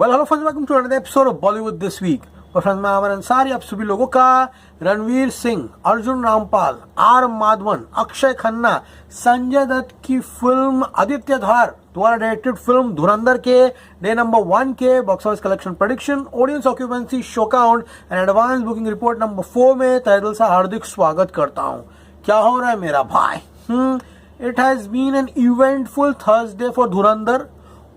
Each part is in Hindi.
Well hello friends, welcome to another episode of Bollywood this week. और फ्रेंड्स, मैं अमर अंसारी आप सभी लोगों का रणवीर सिंह, अर्जुन रामपाल, आर माधवन, अक्षय खन्ना, संजय दत्त की फिल्म आदित्य धार द्वारा डायरेक्टेड फिल्म धुरंधर के डे नंबर 1 के box office collection prediction, audience occupancy, show count and advance booking report number 4 में तहे दिल से हार्दिक स्वागत करता हूं। क्या हो रहा है मेरा भाई? It has been an eventful Thursday for Dhurandhar.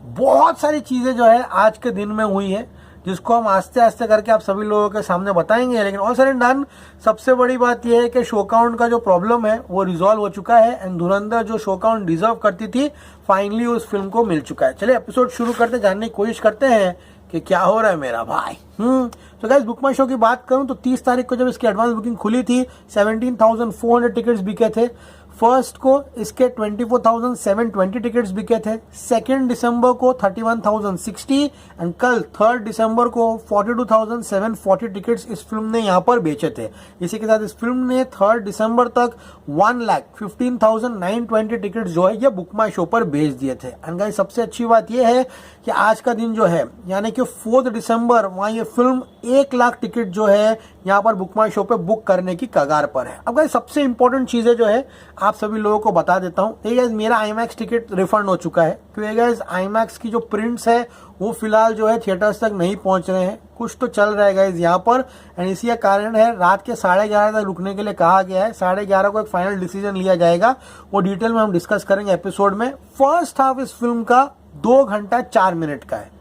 बहुत सारी चीजें जो है आज के दिन में हुई है, जिसको हम आस्ते आस्ते करके आप सभी लोगों के सामने बताएंगे। लेकिन ऑल सेड एंड डन, सबसे बड़ी बात यह है कि शो काउंट का जो प्रॉब्लम है वो रिजॉल्व हो चुका है एंड धुरंधर जो शो काउंट डिजर्व करती थी फाइनली उस फिल्म को मिल चुका है। चलिए एपिसोड शुरू करते, जानने की कोशिश करते हैं कि क्या हो रहा है मेरा भाई। तो गाइस, बुक माई शो की बात करूं तो 30 तारीख को जब इसकी एडवांस बुकिंग खुली थी 17,400 टिकट्स बिके थे। फर्स्ट को इसके 24,720 टिकट्स बिके थे। सेकेंड दिसंबर को 31,060 एंड कल 3 दिसंबर को 42,740 टिकट्स इस फिल्म ने यहाँ पर बेचे थे। इसी के साथ इस फिल्म ने 3 दिसंबर तक 1,15,920 टिकट्स जो है ये बुक माई शो पर बेच दिए थे। एंड गाइस, सबसे अच्छी बात यह है कि आज का दिन जो है यानी कि 4 दिसंबर, वहाँ ये फिल्म 1 लाख टिकट जो है यहाँ पर बुक माई शो पे बुक करने की कगार पर है। अब गाइस, सबसे इंपॉर्टेंट चीजें जो है आप सभी लोगों को बता देता हूँ। ये गाइस, मेरा आईमैक्स टिकट रिफंड हो चुका है क्योंकि गाइस आईमैक्स की जो प्रिंट्स है वो फिलहाल जो है थिएटर्स तक नहीं पहुंच रहे हैं। कुछ तो चल रहा है गाइस यहाँ पर एंड इसी का कारण है रात के 11:30 तक रुकने के लिए कहा गया है। 11:30 को एक फाइनल डिसीजन लिया जाएगा, वो डिटेल में हम डिस्कस करेंगे एपिसोड में। फर्स्ट हाफ इस फिल्म का 2 घंटा 4 मिनट का है,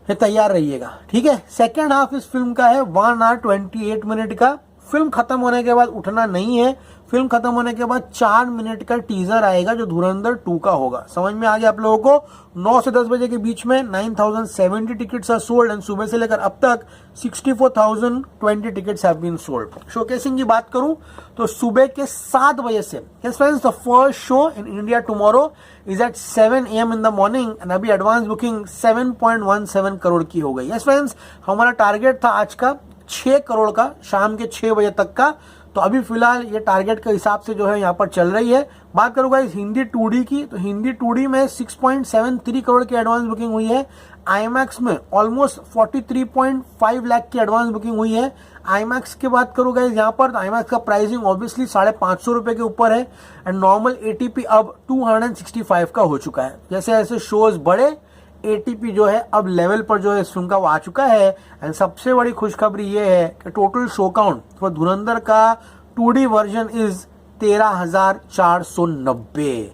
ये तैयार रहिएगा, ठीक है। सेकेंड हाफ इस फिल्म का है 1 hour 28 मिनट का। फिल्म खत्म होने के बाद उठना नहीं है। फिल्म खत्म होने के बाद 4 मिनट का टीजर आएगा जो धुरंधर 2 का होगा। समझ में आ गया आप लोगों को? 9 से 10 बजे के बीच में 9,070 टिकट्स आर सोल्ड एंड सुबह से लेकर अब तक 64,020 tickets have been sold. Showcasing की बात करूं तो सुबह के 7 बजे से friends, the first show in India tomorrow is at 7 AM in the morning and अभी एडवांस बुकिंग 7.17 करोड़ की हो गई। यस फ्रेंड्स, हमारा टारगेट था आज का 6 करोड़ का, शाम के 6 बजे तक का। तो अभी फिलहाल ये टारगेट के हिसाब से जो है यहाँ पर चल रही है। बात करूंगा इस हिंदी 2D की, तो हिंदी 2D में 6.73 करोड़ की एडवांस बुकिंग हुई है। आईमैक्स में ऑलमोस्ट 43.5 लाख की एडवांस बुकिंग हुई है। आईमैक्स की बात करूंगा यहाँ पर, तो आईमैक्स का प्राइसिंग ऑब्वियसली 550 रुपए के ऊपर है एंड नॉर्मल ATP अब 265 का हो चुका है। जैसे जैसे शोज बढ़े ATP जो है अब लेवल पर जो है इस फिल्म का वो आ चुका है। एंड सबसे बड़ी खुशखबरी ये है कि टोटल शो काउंट फॉर धुरंधर का 2D वर्जन इज 13,490।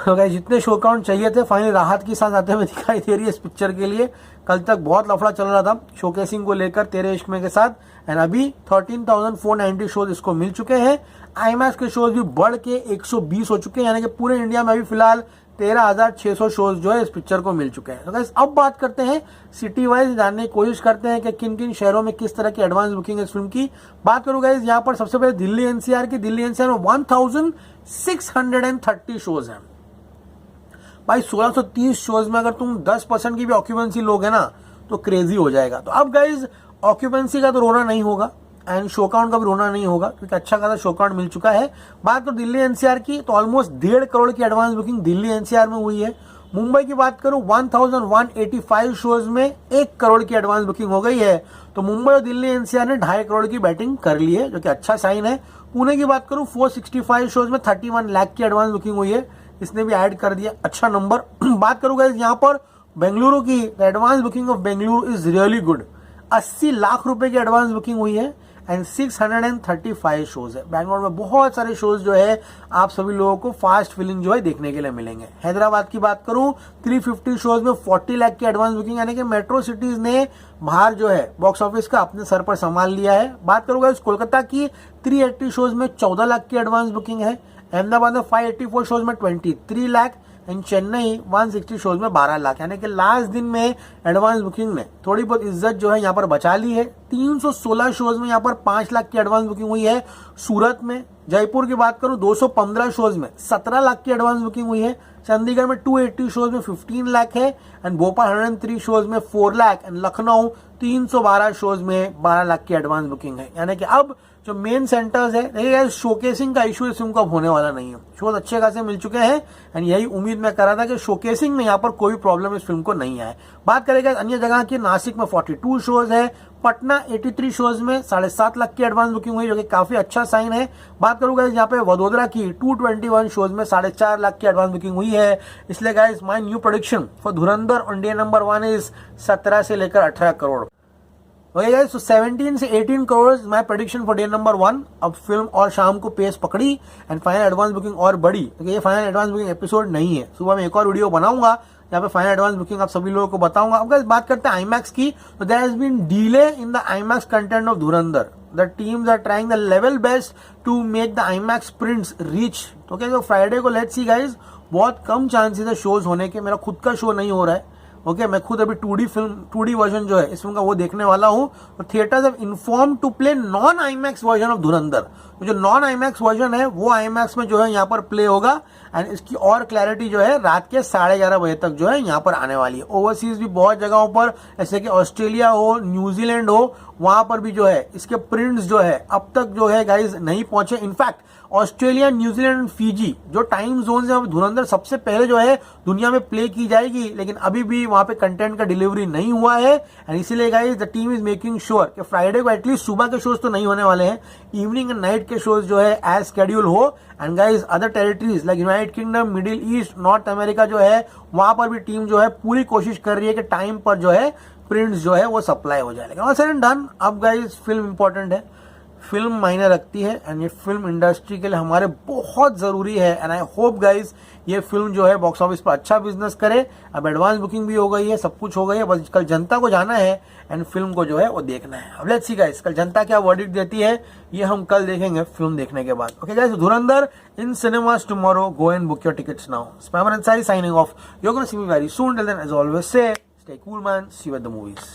तो गाइस, जितने शो काउंट चाहिए थे फाइनली राहत की सांस आते हुए दिखाई दे रही है इस पिक्चर के लिए। कल तक बहुत लफड़ा चल रहा था शोकेसिंग को लेकर तेरे इश्क में के साथ एंड अभी 13,490 शोज इसको मिल चुके हैं। आईमैक्स के शोज भी बढ़ के 120 हो चुके हैं, यानी कि पूरे इंडिया में अभी फिलहाल 13,600 शोज जो है इस पिक्चर को मिल चुके हैं। तो गाइस, अब बात करते हैं सिटी वाइज, जानने की कोशिश करते हैं कि किन किन शहरों में किस तरह की एडवांस बुकिंग है इस फिल्म की। बात करूँ गाइस यहाँ पर सबसे पहले दिल्ली NCR की। दिल्ली NCR में 1,630 शोज हैं भाई। 1630 शोज में अगर तुम 10% की भी ऑक्यूपेंसी लोगे ना तो क्रेजी हो जाएगा। तो अब गाइज ऑक्यूपेंसी का तो रोना नहीं होगा एंड शो काउंट का भी रोना नहीं होगा क्योंकि अच्छा खासा शो काउंट मिल चुका है। बात करो दिल्ली NCR की, तो ऑलमोस्ट 1.5 करोड़ की एडवांस बुकिंग दिल्ली NCR में हुई है। मुंबई की बात करूं 1,185 शोज में 1 करोड़ की एडवांस बुकिंग हो गई है। तो मुंबई और दिल्ली NCR ने 2.5 करोड़ की बैटिंग कर ली है, जो कि अच्छा साइन है। पुणे की बात करूं 465 शोज में 31 लाख की एडवांस बुकिंग हुई है, इसने भी ऐड कर दिया, अच्छा नंबर। बात करूंगा यहाँ पर बेंगलुरु की, advance booking of Bengaluru is really good. 80 lakh रुपए की एडवांस बुकिंग हुई है एंड 635 शोज है। बैंगलोर में बहुत सारे शोज जो है आप सभी लोगों को फास्ट फिलिंग जो है देखने के लिए मिलेंगे। हैदराबाद की बात करूं 350 शोज में 40 लाख की एडवांस बुकिंग, यानी कि मेट्रो सिटीज ने बाहर जो है बॉक्स ऑफिस का अपने सर पर संभाल लिया है। बात करूंगा इस कोलकाता की 380 शोज में 14 लाख की एडवांस बुकिंग है। अहमदाबाद में 584 शोज में 23 लाख एंड चेन्नई 160 शोज में 12 लाख, यानी कि लास्ट दिन में एडवांस बुकिंग ने थोड़ी बहुत इज्जत जो है यहाँ पर बचा ली है। 316 शोज में यहाँ पर 5 लाख की एडवांस बुकिंग हुई है। सूरत में, जयपुर की बात करूं 215 शोज में 17 लाख की एडवांस बुकिंग हुई है। चंडीगढ़ में 280 शोज में 15 लाख है एंड भोपाल 103 शोज में 4 लाख एंड लखनऊ 312 शोज में 12 लाख की एडवांस बुकिंग है। यानी कि अब जो मेन सेंटर्स है, देखिए शोकेसिंग का इशू इस फिल्म को अब होने वाला नहीं है। शोज अच्छे खासे मिल चुके हैं एंड यही उम्मीद मैं कर रहा था कि शोकेसिंग में यहाँ पर कोई प्रॉब्लम इस फिल्म को नहीं आए। बात करेंगे अन्य जगह की, नासिक में 42 शोज है, पटना 83 शोज में 7.5 लाख की एडवांस बुकिंग हुई, जो कि काफी अच्छा साइन है। बात करूंगा यहाँ पे वडोदरा की 221 शोज में 4.5 लाख की एडवांस बुकिंग हुई है। इसलिए guys my new prediction for Dhurandhar on day number 1 is 17 से लेकर 18 करोड़। ओके गाइस, तो 17 से 18 crore my prediction for day number 1। अब फिल्म और शाम को पेस पकड़ी एंड फाइनल एडवांस बुकिंग और बढ़ी, क्योंकि ये फाइनल एडवांस बुकिंग एपिसोड नहीं है। सुबह में एक और वीडियो बनाऊंगा यहाँ पे फाइनल एडवांस बुकिंग आप सभी लोगों को बताऊंगा। अब गाइस बात करते हैं आईमैक्स की, तो there has been delay in the IMAX content of Dhurandhar. The teams are trying the level best to make the IMAX prints reach. तो क्या फ्राइडे को लेट्स सी गाइस, बहुत कम चांसेस है शोज होने के। मेरा खुद का शो नहीं हो रहा है, ओके मैं खुद अभी 2D वर्जन जो है इस फिल्म का वो देखने वाला हूँ। तो theatres have inform to play non IMAX version of Dhurandhar. तो जो नॉन आईमैक्स वर्जन है वो आईमैक्स में जो है यहाँ पर प्ले होगा एंड इसकी और क्लैरिटी जो है रात के 11:30 बजे तक जो है यहाँ पर आने वाली है। ओवरसीज भी बहुत जगहों पर, जैसे कि ऑस्ट्रेलिया हो, न्यूजीलैंड हो, वहां पर भी जो है इसके प्रिंट्स जो है अब तक जो है गाइज नहीं पहुंचे। In fact Australia, New Zealand and Fiji जो टाइम जोन है धुरंधर सबसे पहले जो है दुनिया में प्ले की जाएगी, लेकिन अभी भी वहां पे कंटेंट का डिलीवरी नहीं हुआ है एंड इसीलिए guys the team is making sure कि फ्राइडे को एटलीस्ट सुबह के शोज तो नहीं होने वाले हैं, इवनिंग एंड नाइट के शोज जो है एज शेड्यूल हो। And guys other territories like United kingdom, middle east, north America जो है वहां पर भी टीम जो है पूरी कोशिश कर रही है कि टाइम पर जो है प्रिंट्स जो है वो सप्लाई हो जाए। लेकिन ऑल सेड एंड डन, अब गाइज फिल्म इंपॉर्टेंट है, फिल्म मायने रखती है एंड ये फिल्म इंडस्ट्री के लिए हमारे बहुत जरूरी है एंड आई होप गाइज ये फिल्म जो है बॉक्स ऑफिस पर अच्छा बिजनेस करे। अब एडवांस बुकिंग भी हो गई है, सब कुछ हो गई है, बस कल जनता को जाना है एंड फिल्म को जो है वो देखना है। अब लेट्स सी गाइज कल जनता क्या वर्डिक्ट देती है, ये हम कल देखेंगे फिल्म देखने के बाद। Okay guys, Dhurandhar in cinemas tomorrow, go and book your tickets now. Spammer and signing off, you are gonna see me very soon, till then as always say stay cool man, see you at the movies.